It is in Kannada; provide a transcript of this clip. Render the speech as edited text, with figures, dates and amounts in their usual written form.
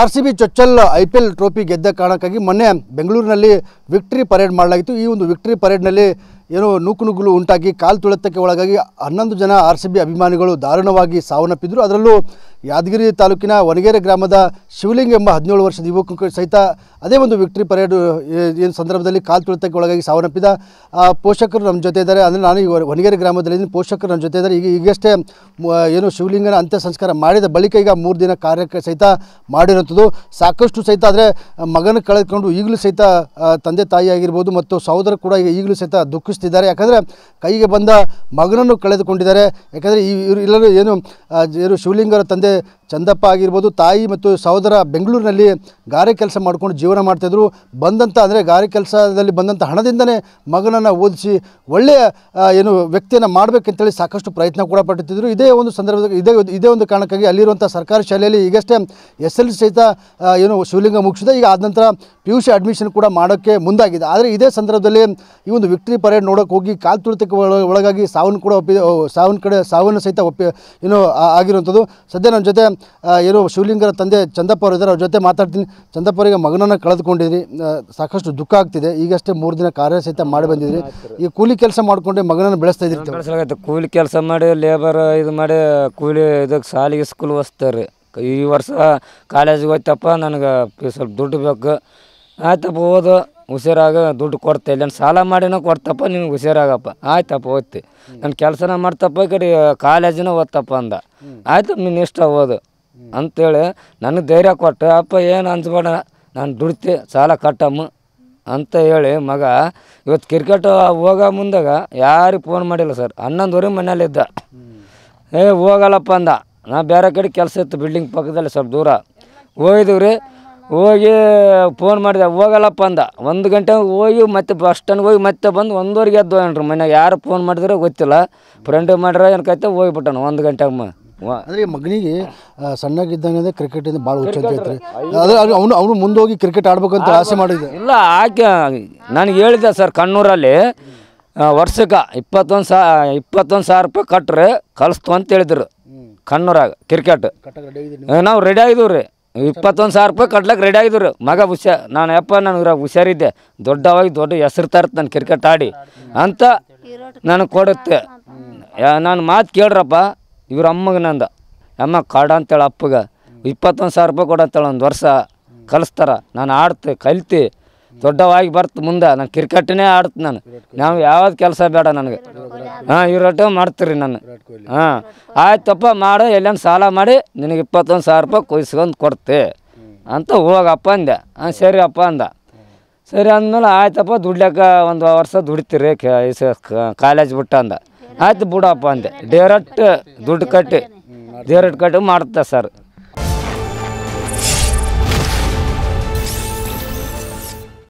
RCB ಚೊಚ್ಚಲ್ IPL ಟ್ರೋಫಿ ಗೆದ್ದ ಕಾರಣಕ್ಕಾಗಿ ಮೊನ್ನೆ ಬೆಂಗಳೂರಿನಲ್ಲಿ ವಿಕ್ಟರಿ ಪರೇಡ್ ಮಾಡಲಾಗಿತ್ತು। ಈ ಒಂದು ವಿಕ್ಟರಿ ಪರೇಡ್ನಲ್ಲಿ ಏನೋ ನೂಕುನುಗ್ಗಲು ಉಂಟಾಗಿ ಕಾಲು ತುಳಿತಕ್ಕೆ ಒಳಗಾಗಿ 11 ಜನ RCB ಅಭಿಮಾನಿಗಳು ದಾರುಣವಾಗಿ ಸಾವನ್ನಪ್ಪಿದ್ರು। ಅದರಲ್ಲೂ ಯಾದಗಿರಿ ತಾಲೂಕಿನ ವನಗೆರೆ ಗ್ರಾಮದ ಶಿವಲಿಂಗ್ ಎಂಬ 17 ವರ್ಷದ ಯುವಕ ಸಹಿತ ಅದೇ ಒಂದು ವಿಕ್ಟರಿ ಪರೇಡ್ ಏನು ಸಂದರ್ಭದಲ್ಲಿ ಕಾಲು ತುಳಿತಕ್ಕೆ ಒಳಗಾಗಿ ಸಾವನ್ನಪ್ಪಿದ ಪೋಷಕರು ನಮ್ಮ ಜೊತೆ ಇದ್ದಾರೆ। ಅಂದರೆ ನಾನು ಈಗ ವನಗೆರೆ ಗ್ರಾಮದಲ್ಲಿ ಪೋಷಕರು ನಮ್ಮ ಜೊತೆ ಇದ್ದಾರೆ। ಈಗಷ್ಟೇ ಏನು ಶಿವಲಿಂಗನ ಅಂತ್ಯ ಸಂಸ್ಕಾರ ಮಾಡಿದ ಬಳಿಕ ಈಗ 3 ದಿನ ಕಾರ್ಯಕ್ಕೆ ಸಹಿತ ಮಾಡಿರುವಂಥದ್ದು ಸಾಕಷ್ಟು ಸಹಿತ ಆದರೆ ಮಗನ ಕಳೆದುಕೊಂಡು ಈಗಲೂ ಸಹಿತ ತಂದೆ ತಾಯಿ ಆಗಿರ್ಬೋದು ಮತ್ತು ಸಹೋದರ ಕೂಡ ಈಗಲೂ ಸಹಿತ ದುಃಖಿಸ್ತಿದ್ದಾರೆ। ಯಾಕಂದರೆ ಕೈಗೆ ಬಂದ ಮಗನನ್ನು ಕಳೆದುಕೊಂಡಿದ್ದಾರೆ। ಯಾಕಂದರೆ ಎಲ್ಲರೂ ಏನು ಶಿವಲಿಂಗರ ತಂದೆ ಚಂದಪ್ಪ ಆಗಿರ್ಬೋದು, ತಾಯಿ ಮತ್ತು ಸಹೋದರ ಬೆಂಗಳೂರಿನಲ್ಲಿ ಗಾರೆ ಕೆಲಸ ಮಾಡ್ಕೊಂಡು ಜೀವನ ಮಾಡ್ತಾಯಿದ್ರು। ಬಂದಂಥ ಅಂದರೆ ಗಾರೆ ಕೆಲಸದಲ್ಲಿ ಬಂದಂಥ ಹಣದಿಂದನೇ ಮಗನನ್ನು ಓದಿಸಿ ಒಳ್ಳೆಯ ಏನು ವ್ಯಕ್ತಿಯನ್ನು ಮಾಡಬೇಕಂತೇಳಿ ಸಾಕಷ್ಟು ಪ್ರಯತ್ನ ಕೂಡ ಪಟ್ಟಿದ್ರು। ಇದೇ ಒಂದು ಸಂದರ್ಭದಲ್ಲಿ ಇದೇ ಒಂದು ಕಾರಣಕ್ಕಾಗಿ ಅಲ್ಲಿರುವಂಥ ಸರ್ಕಾರಿ ಶಾಲೆಯಲ್ಲಿ ಈಗಷ್ಟೇ SLC ಸಹಿತ ಏನು ಶಿವಲಿಂಗ ಮುಗಿಸಿದೆ। ಈಗ ಆದ ನಂತರ PUC ಅಡ್ಮಿಷನ್ ಕೂಡ ಮಾಡೋಕ್ಕೆ ಮುಂದಾಗಿದೆ। ಆದರೆ ಇದೇ ಸಂದರ್ಭದಲ್ಲಿ ಈ ಒಂದು ವಿಕ್ಟರಿ ಪರೇಡ್ ನೋಡೋಕೆ ಹೋಗಿ ಕಾಲು ತುಳಿತಕ್ಕೆ ಒಳಗಾಗಿ ಸಾವನ್ನು ಸಹಿತ ಏನು ಆಗಿರುವಂಥದ್ದು। ಸದ್ಯ ನನ್ನ ಜೊತೆ ಏನು ಶಿವಲಿಂಗರ ತಂದೆ ಚಂದಪ್ಪ ಅವರು ಇದ್ದಾರೆ, ಅವ್ರ ಜೊತೆ ಮಾತಾಡ್ತೀನಿ। ಚಂದಪ್ಪ ಅವರಿಗೆ ಮಗನನ್ನು ಕಳೆದುಕೊಂಡಿದ್ರಿ, ಸಾಕಷ್ಟು ದುಃಖ ಆಗ್ತಿದೆ। ಈಗಷ್ಟೇ 3 ದಿನ ಕಾರ್ಯ ಸಹಿತ ಮಾಡಿ ಬಂದಿದ್ರಿ। ಈ ಕೂಲಿ ಕೆಲಸ ಮಾಡಿಕೊಂಡೆ ಮಗನನ್ನು ಬೆಳೆಸ್ತಾ ಇದ್ರಿ। ಕೂಲಿ ಕೆಲಸ ಮಾಡಿ ಲೇಬರ್ ಇದು ಮಾಡಿ ಕೂಲಿ ಇದಕ್ಕೆ ಸಾಲಿಗೆ ಸ್ಕೂಲ್ ಓದಿಸ್ತಾರೆ। ಈ ವರ್ಷ ಕಾಲೇಜಿಗೆ ಹೋಯ್ತಪ್ಪ, ನನಗೆ ಸ್ವಲ್ಪ ದುಡ್ಡು ಬೇಕು, ಆಯ್ತಪ್ಪ ಓದು ಹುಷಾರಾಗ ದುಡ್ಡು ಕೊಡ್ತೆ, ಇಲ್ಲೇನು ಸಾಲ ಮಾಡಿನೋ ಕೊಡ್ತಪ್ಪ, ನಿನ್ಗೆ ಹುಷಾರಾಗಪ್ಪ, ಆಯ್ತಪ್ಪ ಓದ್ತಿ, ನನ್ನ ಕೆಲಸನ ಮಾಡ್ತಪ್ಪ, ಈ ಕಡೆ ಕಾಲೇಜಿನ ಓದ್ತಪ್ಪ ಅಂದ। ಆಯ್ತು ನೀನು ಇಷ್ಟ ಓದು ಅಂಥೇಳಿ ನನಗೆ ಧೈರ್ಯ ಕೊಟ್ಟು, ಅಪ್ಪ ಏನು ಅನ್ಸ್ಬೇಡ, ನಾನು ದುಡ್ತಿ ಸಾಲ ಕಟ್ಟಮ್ಮ ಅಂತ ಹೇಳಿ ಮಗ ಇವತ್ತು ಕ್ರಿಕೆಟ್ ಹೋಗೋ ಮುಂದಾಗ ಯಾರಿಗೆ ಫೋನ್ ಮಾಡಿಲ್ಲ ಸರ್। 11 ಮನೇಲಿದ್ದ, ಹೋಗಲ್ಲಪ್ಪ ಅಂದ। ನಾ ಬೇರೆ ಕಡೆ ಕೆಲಸ ಇತ್ತು ಬಿಲ್ಡಿಂಗ್ ಪಕ್ಕದಲ್ಲಿ ಸ್ವಲ್ಪ ದೂರ ಹೋಗಿದ್ದೀವಿ ರೀ। ಹೋಗಿ ಫೋನ್ ಮಾಡಿದೆ, ಹೋಗಲ್ಲಪ್ಪ ಅಂದ। 1 ಗಂಟೆ ಹೋಗಿ ಮತ್ತೆ ಬಸ್ ಸ್ಟ್ಯಾಂಡ್ಗೆ ಹೋಗಿ ಮತ್ತೆ ಬಂದು 1:15 ಎದ್ದು ಏನ್ರಿ ಮನೆಯಾಗ ಯಾರು ಫೋನ್ ಮಾಡಿದ್ರೆ ಗೊತ್ತಿಲ್ಲ, ಫ್ರೆಂಡ್ ಮಾಡ್ರೆ ಏನಕೈತೆ ಹೋಗಿಬಿಟ್ಟಾನ 1 ಗಂಟೆಗೆ ಅಂದರೆ ಮಗನಿಗೆ ಸಣ್ಣಗಿದ್ದಂಗೆ ಕ್ರಿಕೆಟಿಂದ ಭಾಳ ಹುಚ್ಚ ಐತ್ರಿ। ಅವನು ಮುಂದೆ ಹೋಗಿ ಕ್ರಿಕೆಟ್ ಆಡ್ಬೇಕಂತ ಆಸೆ ಮಾಡಿದ್ದೆ ಇಲ್ಲ, ಆಕೆ ನನಗೆ ಹೇಳಿದ್ದೆ ಸರ್, ಕಣ್ಣೂರಲ್ಲಿ ವರ್ಷಕ್ಕೆ 21,000 ರೂಪಾಯಿ ಕಟ್ರೆ ಕಳಿಸ್ತು ಅಂತ ಹೇಳಿದ್ರು ಕಣ್ಣೂರಾಗ ಕ್ರಿಕೆಟ್। ನಾವು ರೆಡಿ ಆಗಿದ್ದೀವಿ ರೀ, 21,000 ರೂಪಾಯಿ ಕಟ್ಲಕ್ಕೆ ರೆಡಿ ಆಗಿದ್ರು ಮಗ ನಾನು ಯಪ್ಪ ನನಗೆ ಹುಷಾರಿದ್ದೆ, ದೊಡ್ಡ ಹೆಸರು ತರತ್ತೆ ನಾನು ಕ್ರಿಕೆಟ್ ಆಡಿ ಅಂತ ನನಗೆ ಕೊಡುತ್ತೆ। ನಾನು ಮಾತು ಕೇಳ್ರಪ್ಪ, ಇವ್ರ ಅಮ್ಮಗೆ ನಂದ ಅಮ್ಮ ಕಾಡ ಅಂತೇಳಿ ಅಪ್ಪಗೆ 21,000 ರೂಪಾಯಿ ಕೊಡಂತೇಳಿ 1 ವರ್ಷ ಕಲಿಸ್ತಾರ, ನಾನು ಆಡ್ತೆ ಕಲ್ತು ದೊಡ್ಡವಾಗಿ ಬರ್ತು ಮುಂದೆ, ನಾನು ಕ್ರಿಕೆಟನ್ನೇ ಆಡ್ತು ನಾನು। ನಾವು ಯಾವ್ದು ಕೆಲಸ ಬೇಡ ನನಗೆ, ಇರೋಟು ಮಾಡ್ತೀರಿ ನಾನು। ಆಯ್ತಪ್ಪ ಮಾಡು, ಎಲ್ಲೇನು ಸಾಲ ಮಾಡಿ ನಿನಗೆ 21,000 ರೂಪಾಯಿ ಕೊಯ್ಸ್ಕೊಂಡು ಕೊಡ್ತೆ ಅಂತ ಹೋಗಪ್ಪ ಅಂದೆ। ಸರಿ ಅಪ್ಪ ಅಂದ। ಸರಿ ಅಂದಮೇಲೆ ಆಯ್ತಪ್ಪ ದುಡ್ಲಿಕ್ಕೆ 1 ವರ್ಷ ದುಡಿತೀರಿ ಕಾಲೇಜ್ ಬಿಟ್ಟು ಅಂದ। ಆಯ್ತು ಬಿಡಪ್ಪ ಅಂದೆ, ಡೈರೆಕ್ಟ್ ದುಡ್ಡು ಕಟ್ಟಿ ಮಾಡ್ತಾ ಸರ್।